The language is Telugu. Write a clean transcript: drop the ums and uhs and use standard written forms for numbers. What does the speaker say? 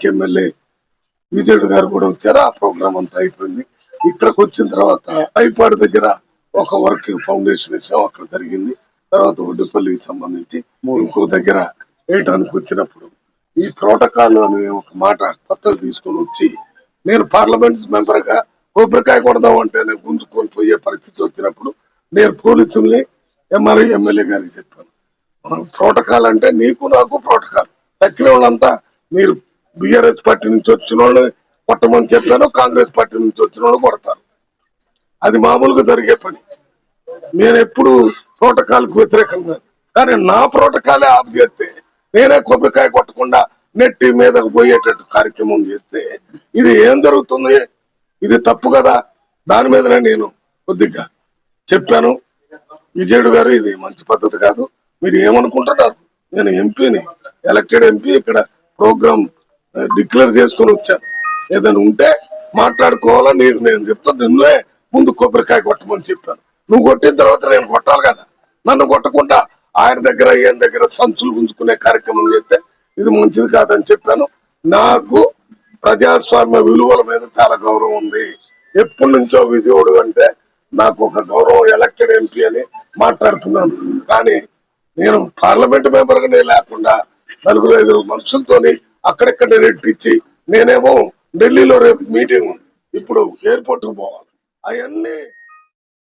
ఎమ్మెల్యే విజయుడు గారు కూడా వచ్చారు. ఆ ప్రోగ్రామ్ అంతా అయిపోయింది. ఇక్కడికి వచ్చిన తర్వాత ఐపాడ్ దగ్గర ఒక వర్క్ ఫౌండేషన్ ఇస్తాం, అక్కడ జరిగింది. తర్వాత ఒడ్డుపల్లికి సంబంధించి ఇంకో దగ్గర వేయటానికి వచ్చినప్పుడు ఈ ప్రోటోకాల్ అనే ఒక మాట పత్రాలు తీసుకొని వచ్చి నేను పార్లమెంట్ మెంబర్ గా కొబ్బరికాయ కొడదాం అంటే నేను గుంజుకొని పోయే పరిస్థితి వచ్చినప్పుడు నేను పోలీసుల్ని ఎమ్మెల్యే గారికి చెప్పాను. ప్రోటోకాల్ అంటే నీకు నాకు ప్రోటోకాల్, తక్కిన వాళ్ళంతా మీరు బిఆర్ఎస్ పార్టీ నుంచి వచ్చిన వాళ్ళని కొట్టమని చెప్పాను, కాంగ్రెస్ పార్టీ నుంచి వచ్చిన వాళ్ళు కొడతారు. అది మామూలుగా జరిగే పని. నేను ఎప్పుడు ప్రోటోకాల్ కు వ్యతిరేకంగా, కానీ నా ప్రోటోకాలే ఆఫ్ చేస్తే నేనే కొబ్బరికాయ కొట్టకుండా నెట్టి మీదకు పోయేటట్టు కార్యక్రమం చేస్తే ఇది ఏం జరుగుతుంది? ఇది తప్పు కదా. దాని మీదనే నేను కొద్దిగా చెప్పాను. విజయుడు గారు ఇది మంచి పద్ధతి కాదు, మీరు ఏమనుకుంటున్నారు? నేను ఎంపీని, ఎలక్టెడ్ ఎంపీ, ఇక్కడ ప్రోగ్రామ్ డిక్లేర్ చేసుకుని వచ్చాను. ఏదైనా ఉంటే మాట్లాడుకోవాలా, నీకు నేను చెప్తాను. నిన్నే ముందు కొబ్బరికాయ కొట్టమని చెప్పాను. నువ్వు కొట్టిన తర్వాత నేను కొట్టాలి కదా. నన్ను కొట్టకుండా ఆయన దగ్గర ఈయన దగ్గర సంచులు గుంజుకునే కార్యక్రమం చేస్తే ఇది మంచిది కాదని చెప్పాను. నాకు ప్రజాస్వామ్య విలువల మీద చాలా గౌరవం ఉంది. ఎప్పటి నుంచో విజయుడు అంటే నాకు ఒక గౌరవం, ఎలక్టెడ్ ఎంపీ అని మాట్లాడుతున్నాను. కానీ నేను పార్లమెంట్ మెంబర్ గా లేకుండా 4-5 మనుషులతోని అక్కడెక్కడ రెట్టించి నేనేమో ఢిల్లీలో రేపు మీటింగ్ ఉంది, ఇప్పుడు ఎయిర్పోర్ట్ కు పోవాలి. అవన్నీ